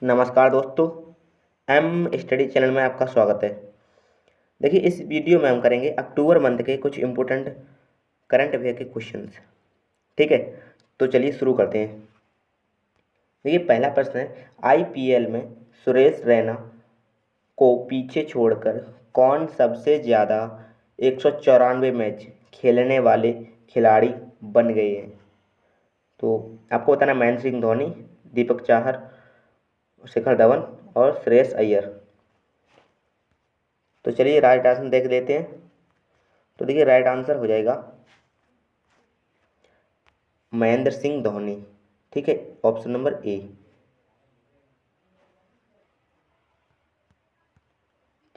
नमस्कार दोस्तों, M study channel में आपका स्वागत है। देखिए, इस वीडियो में हम करेंगे अक्टूबर मंथ के कुछ इम्पोर्टेंट करंट अफेयर के क्वेश्चंस। ठीक है, तो चलिए शुरू करते हैं। देखिए, पहला प्रश्न है, आईपीएल में सुरेश रैना को पीछे छोड़कर कौन सबसे ज़्यादा 194 मैच खेलने वाले खिलाड़ी बन गए हैं? तो आपको बताना, महेंद्र सिंह धोनी, दीपक चाहर, शिखर धवन और श्रेयस अय्यर। तो चलिए राइट आंसर देख लेते हैं। तो देखिए, राइट आंसर हो जाएगा महेंद्र सिंह धोनी। ठीक है, ऑप्शन नंबर ए।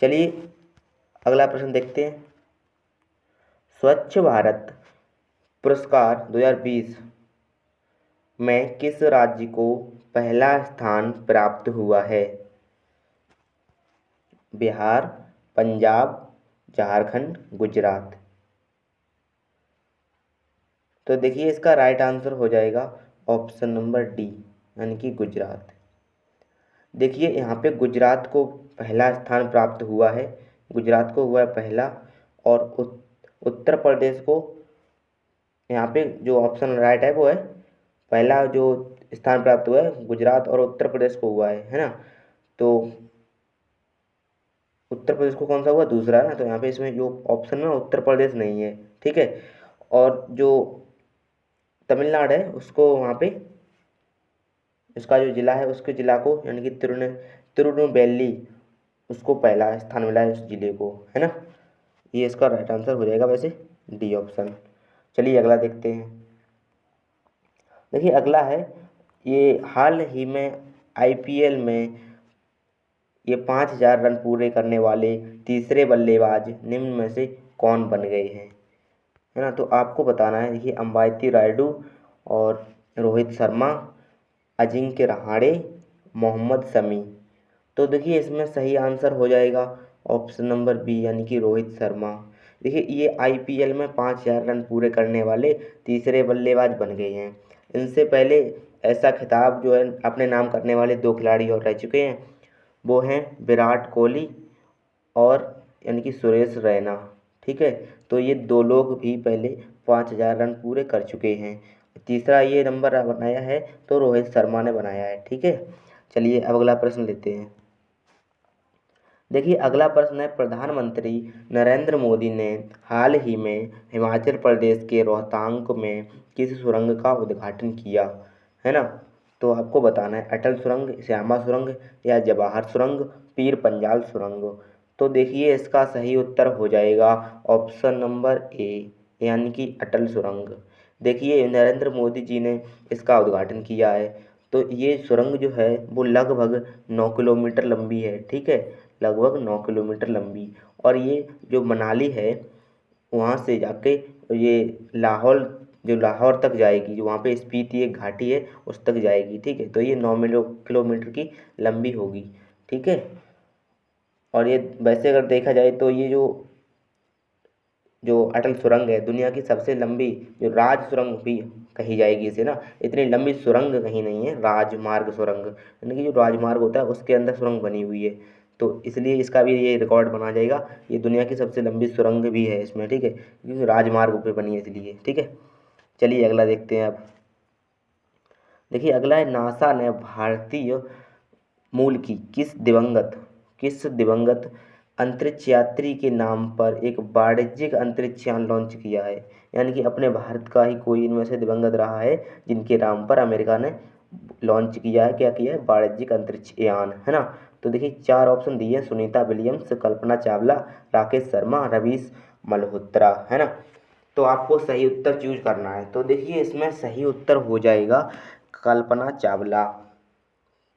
चलिए अगला प्रश्न देखते हैं। स्वच्छ भारत पुरस्कार 2020 में किस राज्य को पहला स्थान प्राप्त हुआ है? बिहार, पंजाब, झारखंड, गुजरात। तो देखिए, इसका राइट आंसर हो जाएगा ऑप्शन नंबर डी, यानी कि गुजरात। देखिए, यहाँ पे गुजरात को पहला स्थान प्राप्त हुआ है, गुजरात को हुआ है पहला। और उत्तर प्रदेश को, यहाँ पे जो ऑप्शन राइट है वो है, पहला जो स्थान प्राप्त हुआ है गुजरात और उत्तर प्रदेश को हुआ है ना। तो उत्तर प्रदेश को कौन सा हुआ? दूसरा है ना। तो यहाँ पे इसमें जो ऑप्शन में उत्तर प्रदेश नहीं है। ठीक है, और जो तमिलनाडु है उसको वहाँ पे, इसका जो जिला है उसके जिला को, यानी कि तिरुनेलवेली, उसको पहला स्थान मिला है उस जिले को, है ना। ये इसका राइट आंसर हो जाएगा वैसे, डी ऑप्शन। चलिए अगला देखते हैं। देखिए अगला है, ये हाल ही में आईपीएल में ये 5,000 रन पूरे करने वाले तीसरे बल्लेबाज निम्न में से कौन बन गए हैं? है ना। तो आपको बताना है, देखिए, अंबाती रायडू और रोहित शर्मा, अजिंक्य रहाणे, मोहम्मद शमी। तो देखिए, इसमें सही आंसर हो जाएगा ऑप्शन नंबर बी, यानी कि रोहित शर्मा। देखिए, ये आईपीएल में 5,000 रन पूरे करने वाले तीसरे बल्लेबाज बन गए हैं। इनसे पहले ऐसा खिताब जो है अपने नाम करने वाले दो खिलाड़ी और रह चुके हैं, वो हैं विराट कोहली और यानी कि सुरेश रैना। ठीक है, तो ये दो लोग भी पहले 5,000 रन पूरे कर चुके हैं। तीसरा ये नंबर बनाया है तो रोहित शर्मा ने बनाया है। ठीक है, चलिए अब अगला प्रश्न लेते हैं। देखिए अगला प्रश्न है, प्रधानमंत्री नरेंद्र मोदी ने हाल ही में हिमाचल प्रदेश के रोहतांग में किस सुरंग का उद्घाटन किया? है ना। तो आपको बताना है, अटल सुरंग, श्यामा सुरंग या जवाहर सुरंग, पीर पंजाल सुरंग। तो देखिए, इसका सही उत्तर हो जाएगा ऑप्शन नंबर ए, यानी कि अटल सुरंग। देखिए, नरेंद्र मोदी जी ने इसका उद्घाटन किया है। तो ये सुरंग जो है वो लगभग 9 किलोमीटर लंबी है। ठीक है, लगभग 9 किलोमीटर लंबी। और ये जो मनाली है वहाँ से जाके ये लाहौल, जो लाहौर तक जाएगी, जो वहाँ पे स्पीति एक घाटी है उस तक जाएगी। ठीक है, तो ये 9 किलोमीटर की लंबी होगी। ठीक है, और ये वैसे अगर देखा जाए तो ये जो अटल सुरंग है दुनिया की सबसे लंबी, जो राज सुरंग भी कही जाएगी इसे ना। इतनी लंबी सुरंग कहीं नहीं है, राजमार्ग सुरंग, यानी कि जो राजमार्ग होता है उसके अंदर सुरंग बनी हुई है। तो इसलिए इसका भी ये रिकॉर्ड बना जाएगा, ये दुनिया की सबसे लंबी सुरंग भी है इसमें। ठीक है, क्योंकि राजमार्ग पे बनी है इसलिए। ठीक है, चलिए अगला देखते हैं अब। देखिए अगला है, नासा ने भारतीय मूल की किस दिवंगत अंतरिक्ष यात्री के नाम पर एक वाणिज्यिक अंतरिक्ष यान लॉन्च किया है? यानी कि अपने भारत का ही कोई इनमें से दिवंगत रहा है जिनके नाम पर अमेरिका ने लॉन्च किया है, क्या किया है, वाणिज्यिक अंतरिक्ष यान, है ना। तो देखिए, चार ऑप्शन दिए हैं, सुनीता विलियम्स, कल्पना चावला, राकेश शर्मा, रवीश मल्होत्रा, है ना। तो आपको सही उत्तर चूज करना है। तो देखिए, इसमें सही उत्तर हो जाएगा कल्पना चावला।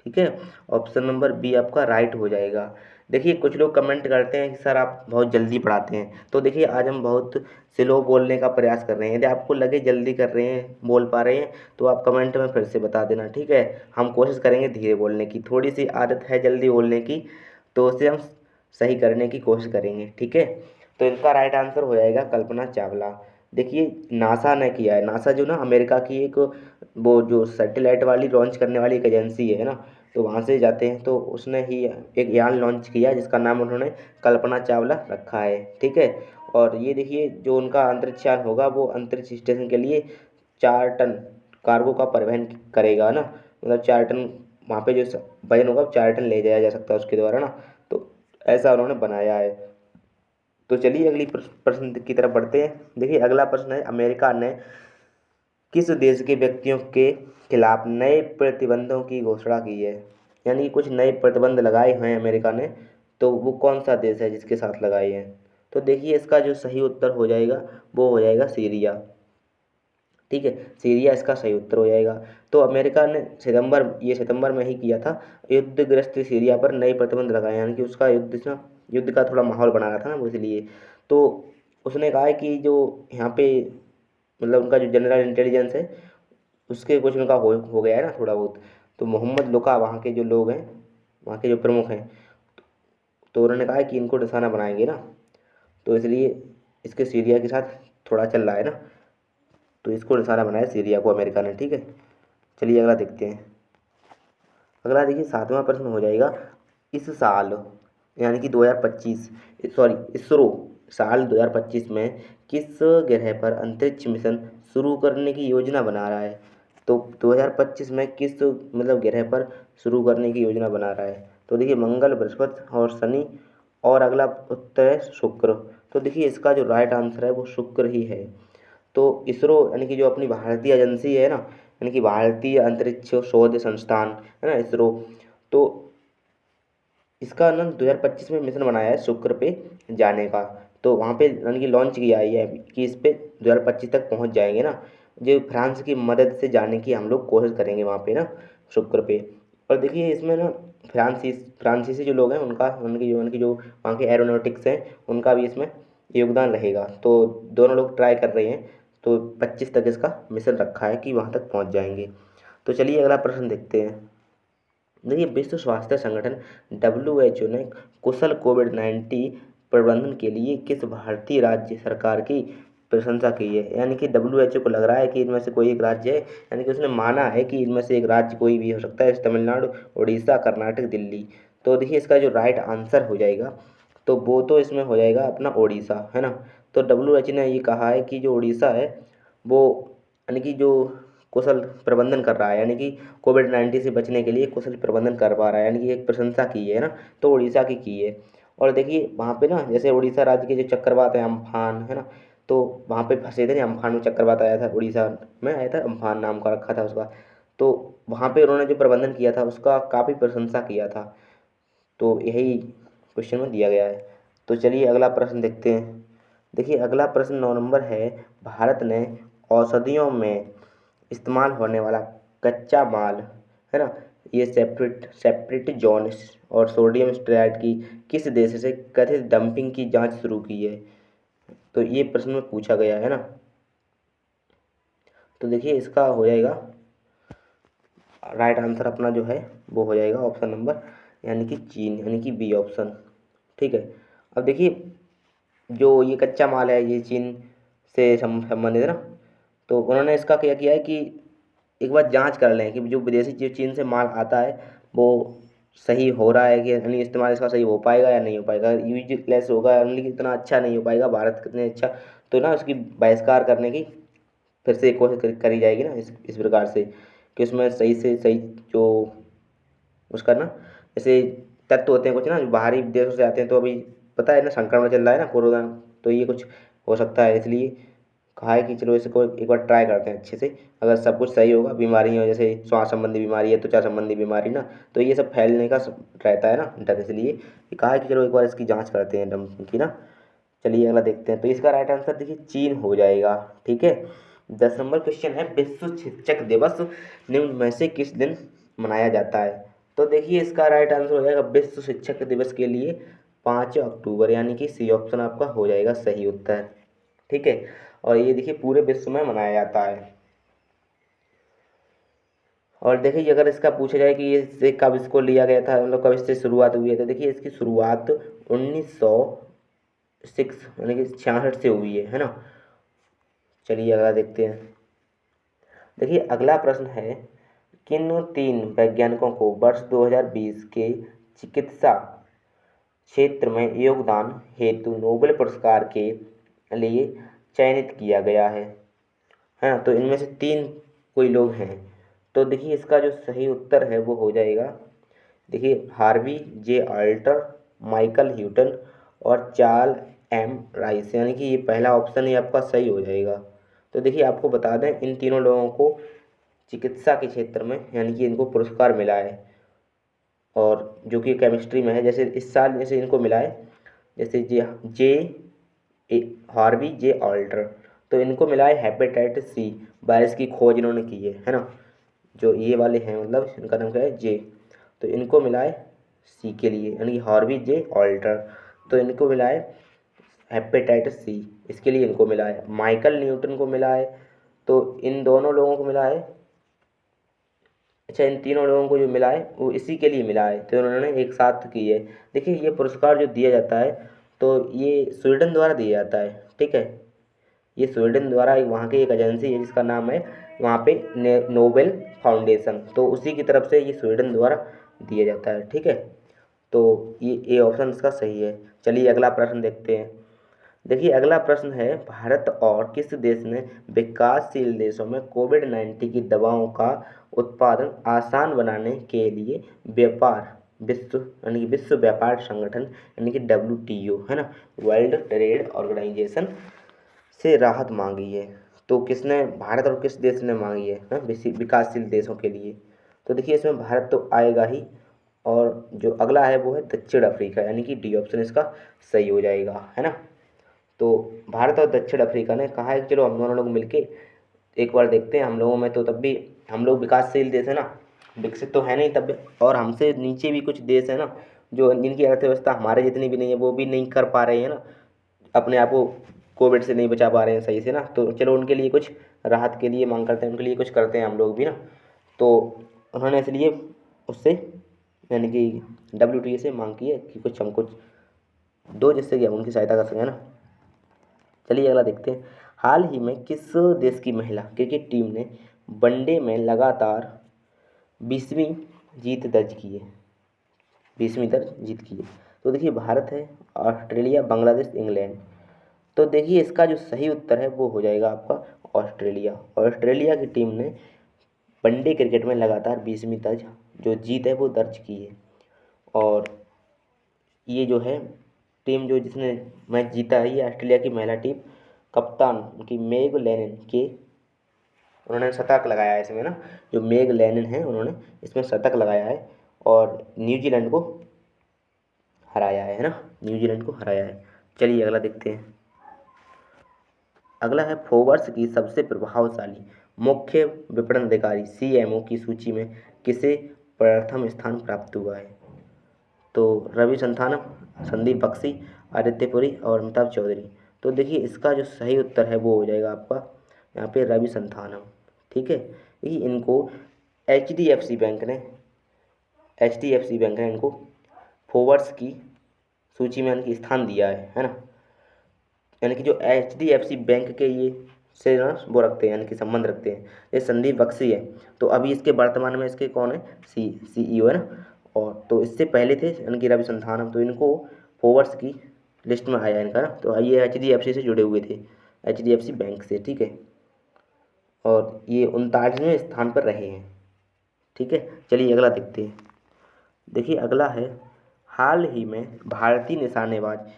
ठीक है, ऑप्शन नंबर बी आपका राइट हो जाएगा। देखिए, कुछ लोग कमेंट करते हैं कि सर आप बहुत जल्दी पढ़ाते हैं। तो देखिए, आज हम बहुत स्लो बोलने का प्रयास कर रहे हैं। यदि आपको लगे जल्दी कर रहे हैं, बोल पा रहे हैं, तो आप कमेंट में फिर से बता देना। ठीक है, हम कोशिश करेंगे धीरे बोलने की, थोड़ी सी आदत है जल्दी बोलने की, तो उसे हम सही करने की कोशिश करेंगे। ठीक है, तो इनका राइट आंसर हो जाएगा कल्पना चावला। देखिए, नासा ने किया है, नासा जो ना अमेरिका की एक वो जो सैटेलाइट वाली लॉन्च करने वाली एक एजेंसी है ना, तो वहाँ से जाते हैं। तो उसने ही एक यान लॉन्च किया जिसका नाम उन्होंने कल्पना चावला रखा है, ठीक है। और ये देखिए जो उनका अंतरिक्ष यान होगा वो अंतरिक्ष स्टेशन के लिए 4 टन कार्गो का परिवहन करेगा ना, मतलब 4 टन वहाँ पे जो वजन होगा 4 टन ले जाया जा सकता है उसके द्वारा ना। तो ऐसा उन्होंने बनाया है। तो चलिए अगली प्रश्न की तरफ बढ़ते हैं। देखिए अगला प्रश्न है, अमेरिका ने किस देश के व्यक्तियों के खिलाफ नए प्रतिबंधों की घोषणा की है, यानी कुछ नए प्रतिबंध लगाए हैं अमेरिका ने, तो वो कौन सा देश है जिसके साथ लगाए हैं। तो देखिए इसका जो सही उत्तर हो जाएगा वो हो जाएगा सीरिया, ठीक है। सीरिया इसका सही उत्तर हो जाएगा। तो अमेरिका ने सितंबर में ही किया था, युद्धग्रस्त सीरिया पर नए प्रतिबंध लगाए, यानी कि उसका युद्ध का थोड़ा माहौल बना रहा था ना वो, इसलिए। तो उसने कहा है कि जो यहाँ पे मतलब उनका जो जनरल इंटेलिजेंस है उसके कुछ उनका हो गया है ना थोड़ा बहुत। तो मोहम्मद लुका वहाँ के जो लोग हैं, वहाँ के जो प्रमुख हैं, तो उन्होंने कहा है कि इनको निशाना बनाएंगे ना, तो इसलिए इसके सीरिया के साथ थोड़ा चल रहा है ना, तो इसको निशाना बनाया सीरिया को अमेरिका ने, ठीक है। चलिए अगला देखते हैं। अगला देखिए 7वां प्रश्न हो जाएगा, इस साल यानी कि 2025, सॉरी इसरो साल 2025 में किस ग्रह पर अंतरिक्ष मिशन शुरू करने की योजना बना रहा है। तो 2025 में किस मतलब ग्रह पर शुरू करने की योजना बना रहा है। तो देखिए मंगल, बृहस्पति और शनि, और अगला उत्तर है शुक्र। तो देखिए इसका जो राइट आंसर है वो शुक्र ही है। तो इसरो यानी कि जो अपनी भारतीय एजेंसी है ना, यानी कि भारतीय अंतरिक्ष शोध संस्थान है ना, इसरो, तो इसका ना 2025 में मिशन बनाया है शुक्र पे जाने का। तो वहाँ पे यानी कि लॉन्च किया है ये कि इस पे 2025 तक पहुँच जाएंगे ना। जो फ्रांस की मदद से जाने की हम लोग कोशिश करेंगे वहाँ पे ना, शुक्र पे। और देखिए इसमें ना फ्रांसीसी जो लोग हैं उनका उनकी जो वहाँ के एरोनॉटिक्स हैं उनका भी इसमें योगदान रहेगा। तो दोनों लोग ट्राई कर रहे हैं। तो 25 तक इसका मिशन रखा है कि वहाँ तक पहुँच जाएंगे। तो चलिए अगला प्रश्न देखते हैं। देखिए विश्व स्वास्थ्य संगठन WHO ने कुशल कोविड-19 प्रबंधन के लिए किस भारतीय राज्य सरकार की प्रशंसा की है। यानी कि WHO को लग रहा है कि इनमें से कोई एक राज्य है, यानी कि उसने माना है कि इनमें से एक राज्य कोई भी हो सकता है, जैसे तमिलनाडु, उड़ीसा, कर्नाटक, दिल्ली। तो देखिए इसका जो राइट आंसर हो जाएगा तो वो तो इसमें हो जाएगा अपना उड़ीसा, है ना। तो WHO ने ये कहा है कि जो उड़ीसा है वो यानी कि जो कुशल प्रबंधन कर रहा है, यानी कि कोविड-19 से बचने के लिए कुशल प्रबंधन कर पा रहा है, यानी कि एक प्रशंसा की है ना, तो उड़ीसा की है। और देखिए वहाँ पे ना जैसे उड़ीसा राज्य के जो चक्रवात है अम्फान, है ना, तो वहाँ पे फंसे थे ना, अम्फान में चक्रवात आया था, उड़ीसा में आया था, अम्फान नाम का रखा था उसका। तो वहाँ पे उन्होंने जो प्रबंधन किया था उसका काफ़ी प्रशंसा किया था। तो यही क्वेश्चन में दिया गया है। तो चलिए अगला प्रश्न देखते हैं। देखिए अगला प्रश्न 9 नंबर है, भारत ने औषधियों में इस्तेमाल होने वाला कच्चा माल, है ना, ये सेप्रेट जोन और सोडियम स्टेराइड की किस देश से कथित डंपिंग की जांच शुरू की है। तो ये प्रश्न में पूछा गया है ना। तो देखिए इसका हो जाएगा राइट आंसर अपना जो है वो हो जाएगा ऑप्शन नंबर, यानी कि चीन, यानी कि बी ऑप्शन, ठीक है। अब देखिए जो ये कच्चा माल है ये चीन से संबंधित है ना, तो उन्होंने इसका क्या किया है कि एक बार जांच कर लें कि जो विदेशी जो चीन से माल आता है वो सही हो रहा है कि यानी इस्तेमाल इसका सही हो पाएगा या नहीं हो पाएगा, यूजलेस होगा यानी कि इतना अच्छा नहीं हो पाएगा भारत कितने अच्छा, तो ना उसकी बहिष्कार करने की फिर से कोशिश करी जाएगी ना, इस प्रकार से कि उसमें सही से सही जो उसका ना जैसे तत्व होते हैं कुछ ना जो बाहरी देशों से आते हैं, तो अभी पता है ना संक्रमण चल रहा है ना कोरोना, तो ये कुछ हो सकता है, इसलिए कहा है कि चलो इसको एक बार ट्राई करते हैं अच्छे से। अगर सब कुछ सही होगा, बीमारियाँ जैसे श्वास संबंधी बीमारी है, त्वचा संबंधी बीमारी ना, तो ये सब फैलने का रहता है ना डर, इसलिए ये कहा है कि चलो एक बार इसकी जांच करते हैं दम की ना। चलिए अगला देखते हैं। तो इसका राइट आंसर देखिए चीन हो जाएगा, ठीक है। 10 नंबर क्वेश्चन है, विश्व शिक्षक दिवस निम्न में से किस दिन मनाया जाता है। तो देखिए इसका राइट आंसर हो जाएगा विश्व शिक्षक दिवस के लिए 5 अक्टूबर, यानी कि सी ऑप्शन आपका हो जाएगा सही उत्तर, ठीक है। और ये देखिए पूरे विश्व में मनाया जाता है। और देखिए अगर इसका पूछा जाए कि ये इससे कब इसको लिया गया था, मतलब कब इससे शुरुआत हुई है, तो देखिए इसकी शुरुआत 1906 यानी कि 66 से हुई है ना। चलिए अगला देखते हैं। देखिए अगला प्रश्न है, किन 3 वैज्ञानिकों को वर्ष 2020 के चिकित्सा क्षेत्र में योगदान हेतु नोबेल पुरस्कार के लिए चयनित किया गया है ना? तो इनमें से 3 कोई लोग हैं। तो देखिए इसका जो सही उत्तर है वो हो जाएगा, देखिए हार्वी जे अल्टर, माइकल ह्यूटन और चार्ल एम राइस, यानी कि ये पहला ऑप्शन ही आपका सही हो जाएगा। तो देखिए आपको बता दें इन तीनों लोगों को चिकित्सा के क्षेत्र में यानी कि इनको पुरस्कार मिला है, और जो कि केमिस्ट्री में है। जैसे इस साल जैसे इनको मिला है, जैसे जे जे हार्वी जे अल्टर, तो इनको मिला है हेपेटाइटिस सी वायरस की खोज इन्होंने की है ना? जो ये वाले हैं मतलब इनका नाम क्या है, जे, तो इनको मिला है सी के लिए, यानी कि हार्वी जे अल्टर, तो इनको मिला है हेपेटाइटिस सी, इसके लिए इनको मिला है। माइकल न्यूटन को मिला है, तो इन दोनों लोगों को मिला है, अच्छा इन तीनों लोगों को जो मिला है वो इसी के लिए मिला है, तो उन्होंने एक साथ की है। देखिए ये पुरस्कार जो दिया जाता है तो ये स्वीडन द्वारा दिया जाता है, ठीक है। ये स्वीडन द्वारा वहाँ की एक एजेंसी है जिसका नाम है वहाँ पे नोबेल फाउंडेशन, तो उसी की तरफ से ये स्वीडन द्वारा दिया जाता है, ठीक है। तो ये ऑप्शन इसका सही है। चलिए अगला प्रश्न देखते हैं। देखिए अगला प्रश्न है, भारत और किस देश ने विकासशील देशों में कोविड-19 की दवाओं का उत्पादन आसान बनाने के लिए विश्व व्यापार संगठन यानी कि WTO है ना, वर्ल्ड ट्रेड ऑर्गेनाइजेशन से राहत मांगी है? तो किसने, भारत और किस देश ने मांगी है ना विकासशील देशों के लिए? तो देखिए इसमें भारत तो आएगा ही, और जो अगला है वो है दक्षिण अफ्रीका, यानी कि डी ऑप्शन इसका सही हो जाएगा, है ना। तो भारत और दक्षिण अफ्रीका ने कहा है कि चलो हम दोनों लोग मिलके एक बार देखते हैं, हम लोगों में तो तब भी हम लोग विकासशील देश है ना, विकसित तो है नहीं तब भी, और हमसे नीचे भी कुछ देश है ना जो जिनकी अर्थव्यवस्था हमारे जितनी भी नहीं है, वो भी नहीं कर पा रहे हैं ना, अपने आप को कोविड से नहीं बचा पा रहे हैं सही से ना, तो चलो उनके लिए कुछ राहत के लिए मांग करते हैं, उनके लिए कुछ करते हैं हम लोग भी ना। तो उन्होंने इसलिए उससे यानी कि WTO से मांग की है कि कुछ हम कुछ दो, जिससे कि हम उनकी सहायता कर सकें ना। चलिए अगला देखते हैं। हाल ही में किस देश की महिला क्रिकेट टीम ने वनडे में लगातार 20वीं जीत दर्ज की है? 20वीं दर्ज जीत की है। तो देखिए भारत है, ऑस्ट्रेलिया, बांग्लादेश, इंग्लैंड। तो देखिए इसका जो सही उत्तर है वो हो जाएगा आपका ऑस्ट्रेलिया। ऑस्ट्रेलिया की टीम ने वनडे क्रिकेट में लगातार 20वीं दर्ज जो जीत है वो दर्ज की है। और ये जो है टीम जो जिसने मैच जीता है, ये ऑस्ट्रेलिया की महिला टीम, कप्तान उनकी मेग लेनिन के, उन्होंने शतक लगाया है इसमें ना, जो मेग लेनिन है उन्होंने इसमें शतक लगाया है, और न्यूजीलैंड को हराया है ना, न्यूजीलैंड को हराया है। चलिए अगला देखते हैं। अगला है, फोर्ब्स की सबसे प्रभावशाली मुख्य विपणन अधिकारी CMO की सूची में किसे प्रथम स्थान प्राप्त हुआ है? तो रवि संतानम, संदीप बख्शी, आदित्य पुरी और अमिताभ चौधरी। तो देखिए इसका जो सही उत्तर है वो हो जाएगा आपका यहाँ पे रवि संतानम, ठीक है। देखिए इनको HDFC बैंक ने इनको फोर्ब्स की सूची में इनकी स्थान दिया है ना। यानी कि जो HDFC बैंक के ये से ना वो रखते हैं, यानी कि संबंध रखते हैं। ये संदीप बख्शी है, तो अभी इसके वर्तमान में इसके कौन है, CEO है ना, और तो इससे पहले थे यानी कि रवि संथानम, तो इनको फोर्ब्स की लिस्ट में आया इनका ना, तो ये HDFC से जुड़े हुए थे, HDFC बैंक से, ठीक है। और ये 39वें स्थान पर रहे हैं, ठीक है। चलिए अगला देखते हैं। देखिए अगला है, हाल ही में भारतीय निशानेबाज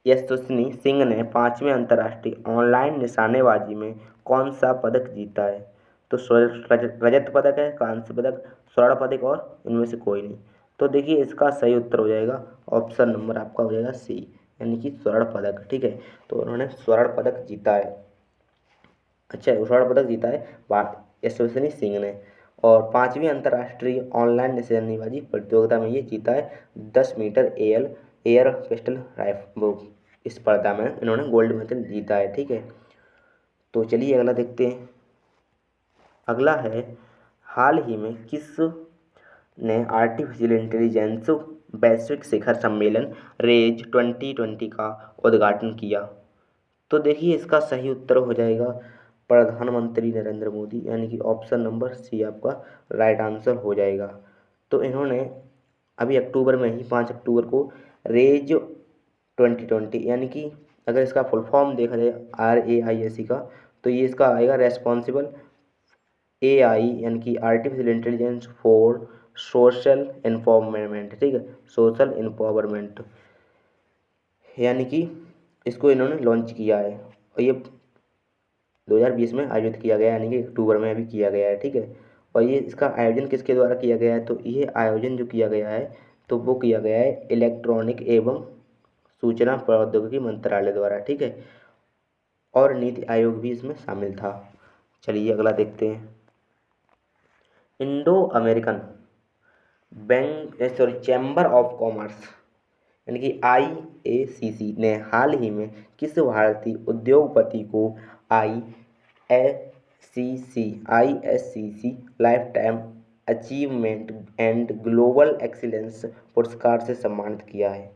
यशस्विनी सिंह ने 5वें अंतर्राष्ट्रीय ऑनलाइन निशानेबाजी में कौन सा पदक जीता है? तो रजत पदक है, कांस्य पदक, स्वर्ण पदक, और इनमें से कोई नहीं। तो देखिए इसका सही उत्तर हो जाएगा ऑप्शन नंबर आपका हो जाएगा C, यानी कि स्वर्ण पदक, ठीक है। तो उन्होंने स्वर्ण पदक जीता है, अच्छा स्वर्ण पदक जीता है यशस्विनी सिंह ने, और 5वीं अंतर्राष्ट्रीय ऑनलाइन निशानेबाजी प्रतियोगिता में ये जीता है 10 मीटर एयर पिस्टल राइफल स्पर्धा में इन्होंने गोल्ड मेडल जीता है, ठीक है। तो चलिए अगला देखते हैं। अगला है, हाल ही में किस ने आर्टिफिशियल इंटेलिजेंस वैश्विक शिखर सम्मेलन रेज 2020 का उद्घाटन किया? तो देखिए इसका सही उत्तर हो जाएगा प्रधानमंत्री नरेंद्र मोदी, यानी कि ऑप्शन नंबर सी आपका राइट आंसर हो जाएगा। तो इन्होंने अभी अक्टूबर में ही 5 अक्टूबर को रेज 2020, यानी कि अगर इसका फुल फॉर्म देखा जाए RAISE का, तो ये इसका आएगा रेस्पॉन्सिबल AI, यानी कि artificial intelligence for social informant, ठीक है, सोशल इन्फॉर्मेंट, यानी कि इसको इन्होंने लॉन्च किया है और ये 2020 में आयोजित किया गया, यानी कि अक्टूबर में अभी किया गया है, ठीक है। और ये इसका आयोजन किसके द्वारा किया गया है, तो ये आयोजन जो किया गया है तो वो किया गया है इलेक्ट्रॉनिक एवं सूचना प्रौद्योगिकी मंत्रालय द्वारा, ठीक है। और नीति आयोग भी इसमें शामिल था। चलिए अगला देखते हैं। Indo American bank sorry chamber of commerce, यानी कि IACC ने हाल ही में किस भारतीय उद्योगपति को ISCC life time achievement and global excellence पुरस्कार से सम्मानित किया है?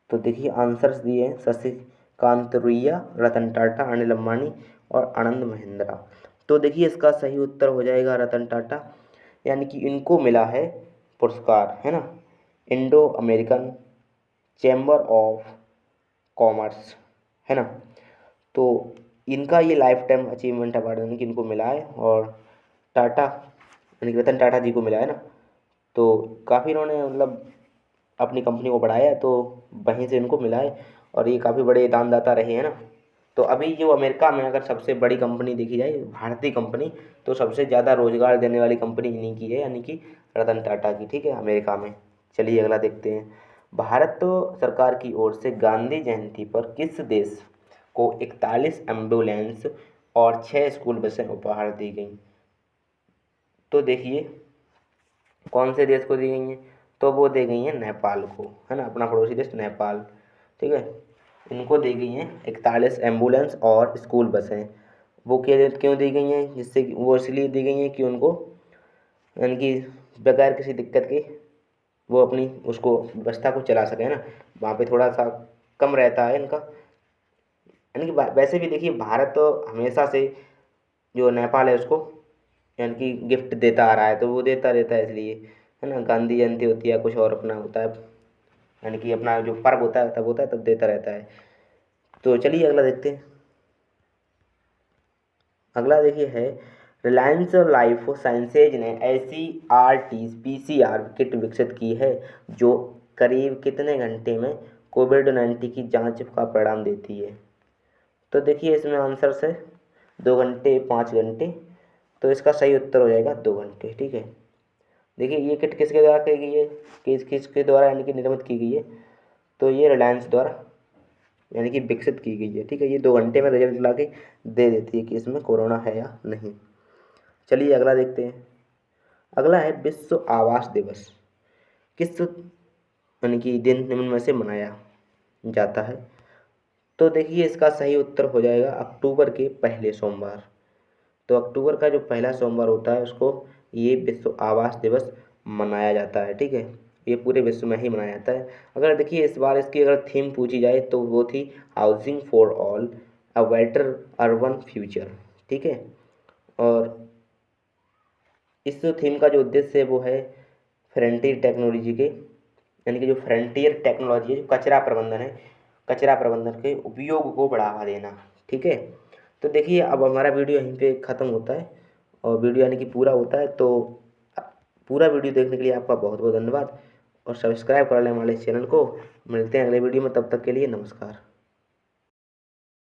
तो देखिए आंसर्स दिए हैं शशिकांत रुइया, रतन टाटा, अनिल अंबानी और आनंद महिंद्रा। तो देखिए इसका सही उत्तर हो जाएगा रतन टाटा, यानी कि इनको मिला है पुरस्कार, है ना, Indo American chamber of commerce, है ना। तो इनका ये लाइफ टाइम अचीवमेंट अवार्ड यानी कि इनको मिला है, और टाटा यानी कि रतन टाटा जी को मिला है ना। तो काफ़ी इन्होंने मतलब अपनी कंपनी को बढ़ाया है, तो वहीं से इनको मिला है, और ये काफ़ी बड़े दानदाता रहे हैं ना। तो अभी जो अमेरिका में अगर सबसे बड़ी कंपनी देखी जाए भारतीय कंपनी, तो सबसे ज़्यादा रोजगार देने वाली कंपनी इन्हीं की है, यानी कि रतन टाटा की, ठीक है, अमेरिका में। चलिए अगला देखते हैं। भारत सरकार की ओर से गांधी जयंती पर किस देश को 41 एम्बुलेंस और 6 स्कूल बसें उपहार दी गई? तो देखिए कौन से देश को दी गई हैं, तो वो दे गई हैं नेपाल को, है ना, अपना पड़ोसी देश नेपाल, ठीक है। इनको दी गई हैं 41 एम्बुलेंस और स्कूल बसें। वो क्यों दी गई हैं, जिससे वो इसलिए दी गई हैं कि उनको यानी कि बगैर किसी दिक्कत के वो अपनी उसको व्यवस्था को चला सके, है ना। वहाँ पे थोड़ा सा कम रहता है इनका, यानी कि वैसे भी देखिए भारत तो हमेशा से जो नेपाल है उसको यानी कि गिफ्ट देता आ रहा है, तो वो देता रहता है इसलिए, है ना। गांधी जयंती होती है, कुछ और अपना होता है, यानी कि अपना जो पर्व होता है तब देता रहता है। तो चलिए अगला देखते हैं। अगला देखिए है रिलायंस लाइफ साइंसेज ने ऐसी RT-PCR किट विकसित की है जो करीब कितने घंटे में कोविड-19 की जांच का परिणाम देती है? तो देखिए इसमें आंसर्स है 2 घंटे, 5 घंटे। तो इसका सही उत्तर हो जाएगा 2 घंटे, ठीक है। देखिए ये किट किसके द्वारा की गई है, किसके द्वारा यानी कि निर्मित की गई है, तो ये रिलायंस द्वारा यानी कि विकसित की गई है, ठीक है। ये 2 घंटे में रिजल्ट ला के दे देती है कि इसमें कोरोना है या नहीं। चलिए अगला देखते हैं। अगला है विश्व आवास दिवस किस यानी कि दिन निम्न में से मनाया जाता है? तो देखिए इसका सही उत्तर हो जाएगा अक्टूबर के पहले सोमवार। तो अक्टूबर का जो पहला सोमवार होता है उसको ये विश्व आवास दिवस मनाया जाता है, ठीक है। ये पूरे विश्व में ही मनाया जाता है। अगर देखिए इस बार इसकी अगर थीम पूछी जाए तो वो थी housing for all, a better urban future, ठीक है। और इस थीम का जो उद्देश्य है वो है फ्रंटियर टेक्नोलॉजी के यानी कि जो फ्रंटियर टेक्नोलॉजी है, जो कचरा प्रबंधन है, कचरा प्रबंधन के उपयोग को बढ़ावा देना, ठीक है। तो देखिए अब हमारा वीडियो यहीं पे ख़त्म होता है, और वीडियो यानी कि पूरा होता है। तो पूरा वीडियो देखने के लिए आपका बहुत बहुत धन्यवाद, और सब्सक्राइब कर लें हमारे चैनल को। मिलते हैं अगले वीडियो में, तब तक के लिए नमस्कार।